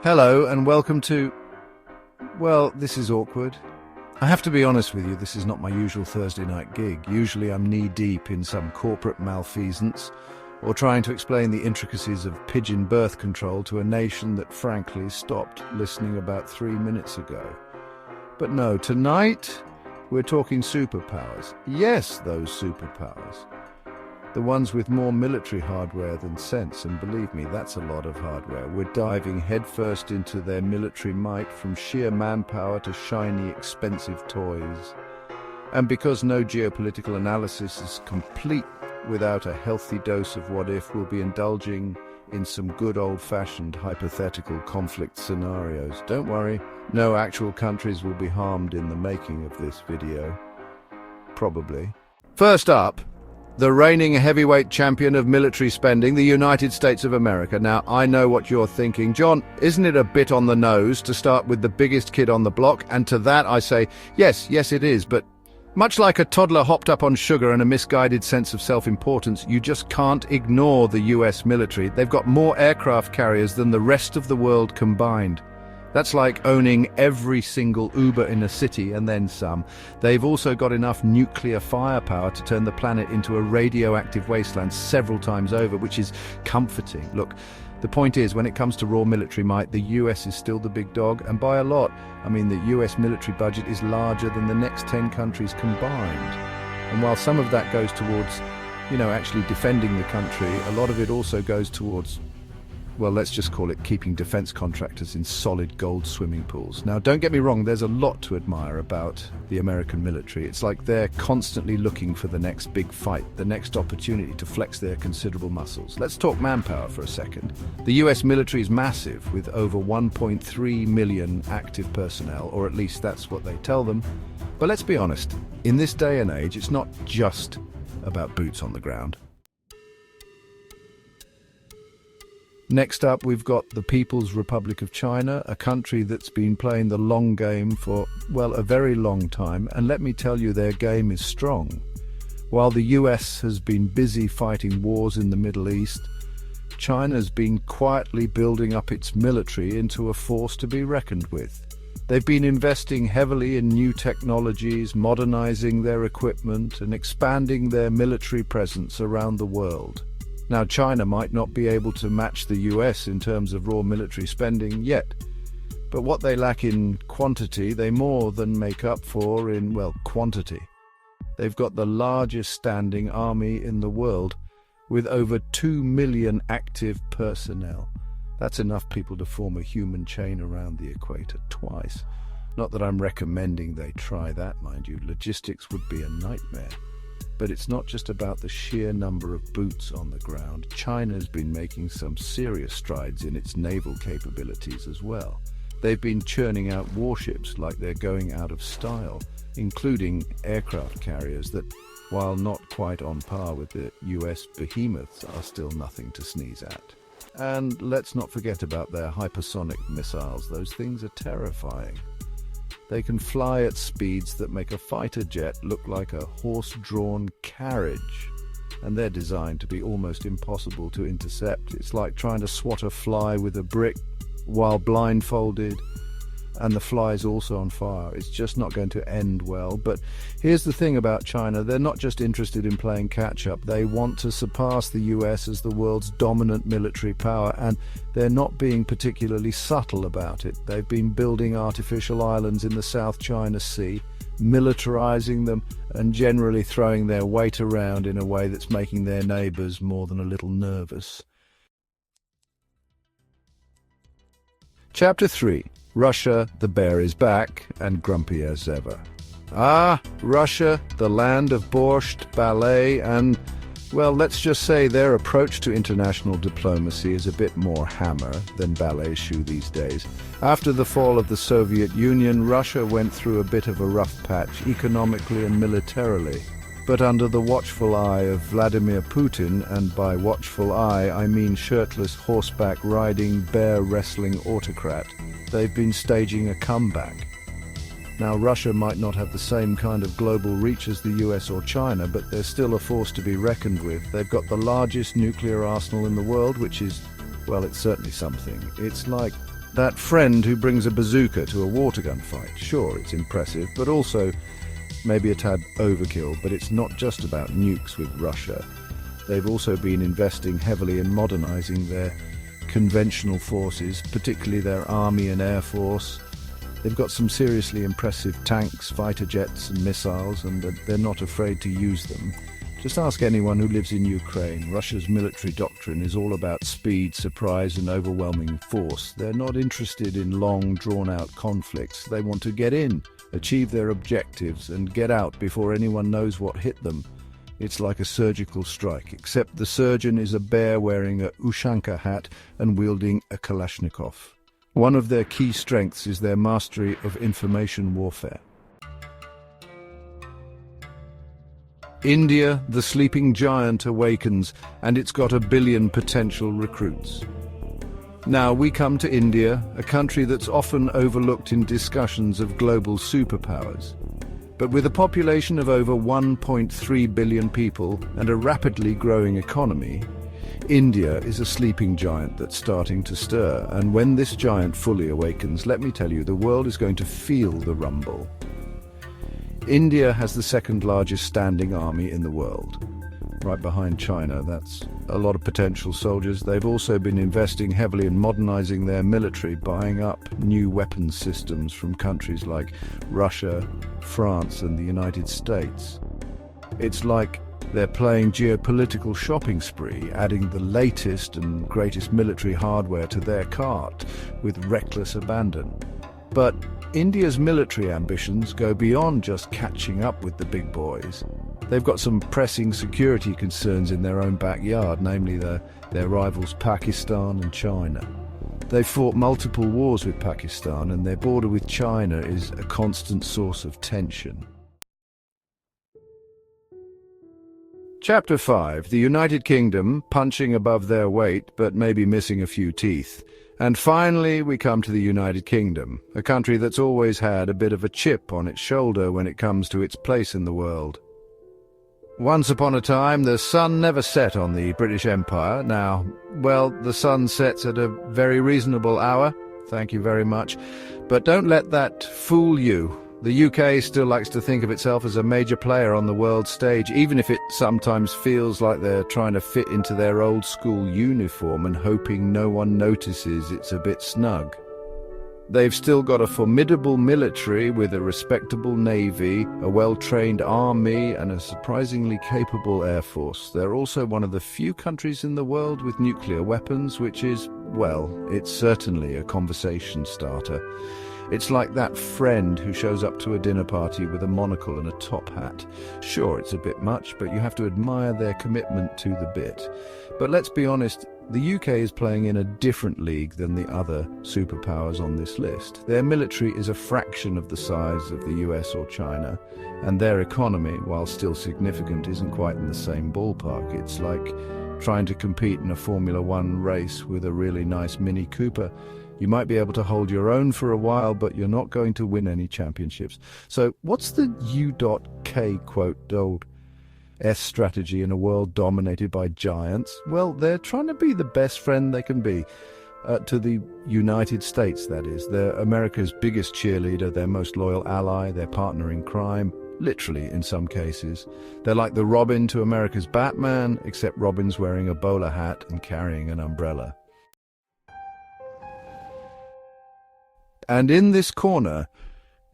Hello and welcome to... Well, this is awkward. I have to be honest with you, this is not my usual Thursday night gig. Usually I'm knee-deep in some corporate malfeasance or trying to explain the intricacies of pigeon birth control to a nation that frankly stopped listening about 3 minutes ago. But no, tonight we're talking superpowers. Yes, those superpowers. The ones with more military hardware than sense, and believe me, that's a lot of hardware. We're diving headfirst into their military might, from sheer manpower to shiny, expensive toys. And because no geopolitical analysis is complete without a healthy dose of what-if, we'll be indulging in some good old-fashioned hypothetical conflict scenarios. Don't worry, no actual countries will be harmed in the making of this video. Probably. First up, the reigning heavyweight champion of military spending, the United States of America. Now, I know what you're thinking. John, isn't it a bit on the nose to start with the biggest kid on the block? And to that I say, yes, it is. But much like a toddler hopped up on sugar and a misguided sense of self-importance, you just can't ignore the US military. They've got more aircraft carriers than the rest of the world combined. That's like owning every single Uber in a city and then some. They've also got enough nuclear firepower to turn the planet into a radioactive wasteland several times over, which is comforting. Look, the point is, when it comes to raw military might, the US is still the big dog, and by a lot. I mean, the US military budget is larger than the next 10 countries combined. And while some of that goes towards, actually defending the country, a lot of it also goes towards, well, let's just call it keeping defense contractors in solid gold swimming pools. Now, don't get me wrong, there's a lot to admire about the American military. It's like they're constantly looking for the next big fight, the next opportunity to flex their considerable muscles. Let's talk manpower for a second. The US military is massive, with over 1.3 million active personnel, or at least that's what they tell them. But let's be honest, in this day and age, it's not just about boots on the ground. Next up, we've got the People's Republic of China, a country that's been playing the long game for, well, a very long time, and let me tell you, their game is strong. While the US has been busy fighting wars in the Middle East, China's been quietly building up its military into a force to be reckoned with. They've been investing heavily in new technologies, modernizing their equipment, and expanding their military presence around the world. Now, China might not be able to match the US in terms of raw military spending yet, but what they lack in quantity, they more than make up for in, well, quantity. They've got the largest standing army in the world, with over 2 million active personnel. That's enough people to form a human chain around the equator twice. Not that I'm recommending they try that, mind you. Logistics would be a nightmare. But it's not just about the sheer number of boots on the ground. China's been making some serious strides in its naval capabilities as well. They've been churning out warships like they're going out of style, including aircraft carriers that, while not quite on par with the US behemoths, are still nothing to sneeze at. And let's not forget about their hypersonic missiles. Those things are terrifying. They can fly at speeds that make a fighter jet look like a horse-drawn carriage, and they're designed to be almost impossible to intercept. It's like trying to swat a fly with a brick while blindfolded, and the fly's also on fire. It's just not going to end well. But here's the thing about China, they're not just interested in playing catch-up. They want to surpass the US as the world's dominant military power, and they're not being particularly subtle about it. They've been building artificial islands in the South China Sea, militarizing them, and generally throwing their weight around in a way that's making their neighbors more than a little nervous. Chapter 3. Russia, the bear is back, and grumpy as ever. Russia, the land of borscht, ballet, and, well, let's just say their approach to international diplomacy is a bit more hammer than ballet shoe these days. After the fall of the Soviet Union, Russia went through a bit of a rough patch, economically and militarily. But under the watchful eye of Vladimir Putin, and by watchful eye I mean shirtless, horseback-riding, bear-wrestling autocrat, they've been staging a comeback. Now, Russia might not have the same kind of global reach as the US or China, but they're still a force to be reckoned with. They've got the largest nuclear arsenal in the world, which is, well, it's certainly something. It's like That friend who brings a bazooka to a water gun fight. Sure, it's impressive, but also maybe a tad overkill. But it's not just about nukes with Russia. They've also been investing heavily in modernizing their conventional forces, particularly their army and air force. They've got some seriously impressive tanks, fighter jets and missiles, and they're not afraid to use them. Just ask anyone who lives in Ukraine. Russia's military doctrine is all about speed, surprise and overwhelming force. They're not interested in long, drawn-out conflicts. They want to get in, achieve their objectives and get out before anyone knows what hit them. It's like a surgical strike, except the surgeon is a bear wearing a Ushanka hat and wielding a Kalashnikov. One of their key strengths is their mastery of information warfare. India, the sleeping giant, awakens, and it's got 1 billion potential recruits. Now we come to India, a country that's often overlooked in discussions of global superpowers. But with a population of over 1.3 billion people and a rapidly growing economy, India is a sleeping giant that's starting to stir. And when this giant fully awakens, let me tell you, the world is going to feel the rumble. India has the second largest standing army in the world, right behind China. That's a lot of potential soldiers. They've also been investing heavily in modernizing their military, buying up new weapons systems from countries like Russia, France and the United States. It's like they're playing geopolitical shopping spree, adding the latest and greatest military hardware to their cart with reckless abandon. But India's military ambitions go beyond just catching up with the big boys. They've got some pressing security concerns in their own backyard, namely their rivals Pakistan and China. They've fought multiple wars with Pakistan, and their border with China is a constant source of tension. Chapter 5. The United Kingdom, punching above their weight, but maybe missing a few teeth. And finally, we come to the United Kingdom, a country that's always had a bit of a chip on its shoulder when it comes to its place in the world. Once upon a time, the sun never set on the British Empire. Now, well, the sun sets at a very reasonable hour. Thank you very much. But don't let that fool you. The UK still likes to think of itself as a major player on the world stage, even if it sometimes feels like they're trying to fit into their old-school uniform and hoping no one notices it's a bit snug. They've still got a formidable military with a respectable navy, a well-trained army and a surprisingly capable air force. They're also one of the few countries in the world with nuclear weapons, which is, well, it's certainly a conversation starter. It's like that friend who shows up to a dinner party with a monocle and a top hat. Sure, it's a bit much, but you have to admire their commitment to the bit. But let's be honest, the UK is playing in a different league than the other superpowers on this list. Their military is a fraction of the size of the US or China, and their economy, while still significant, isn't quite in the same ballpark. It's like trying to compete in a Formula One race with a really nice Mini Cooper. You might be able to hold your own for a while, but you're not going to win any championships. So what's the U.K. quote old S strategy in a world dominated by giants? Well, they're trying to be the best friend they can be. To the United States, that is. They're America's biggest cheerleader, their most loyal ally, their partner in crime, literally in some cases. They're like the Robin to America's Batman, except Robin's wearing a bowler hat and carrying an umbrella. And in this corner,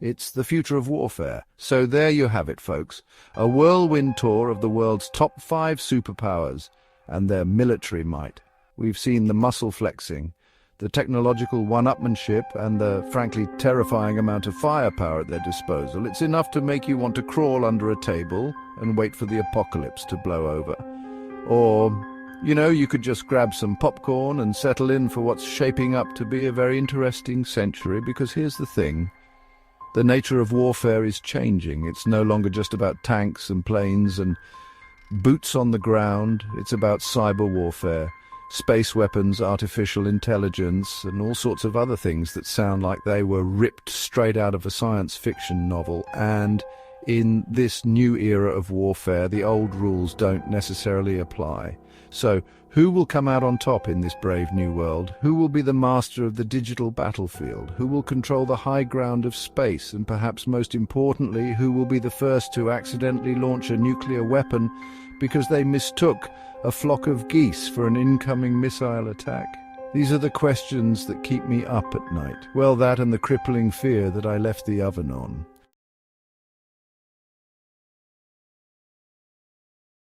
it's the future of warfare. So there you have it, folks. A whirlwind tour of the world's top 5 superpowers and their military might. We've seen the muscle flexing, the technological one-upmanship, and the, frankly, terrifying amount of firepower at their disposal. It's enough to make you want to crawl under a table and wait for the apocalypse to blow over. Or, you know, you could just grab some popcorn and settle in for what's shaping up to be a very interesting century, because here's the thing. The nature of warfare is changing. It's no longer just about tanks and planes and boots on the ground. It's about cyber warfare, space weapons, artificial intelligence, and all sorts of other things that sound like they were ripped straight out of a science fiction novel. And In this new era of warfare, the old rules don't necessarily apply. So, who will come out on top in this brave new world? Who will be the master of the digital battlefield? Who will control the high ground of space? And perhaps most importantly, who will be the first to accidentally launch a nuclear weapon because they mistook a flock of geese for an incoming missile attack? These are the questions that keep me up at night. Well, that and the crippling fear that I left the oven on.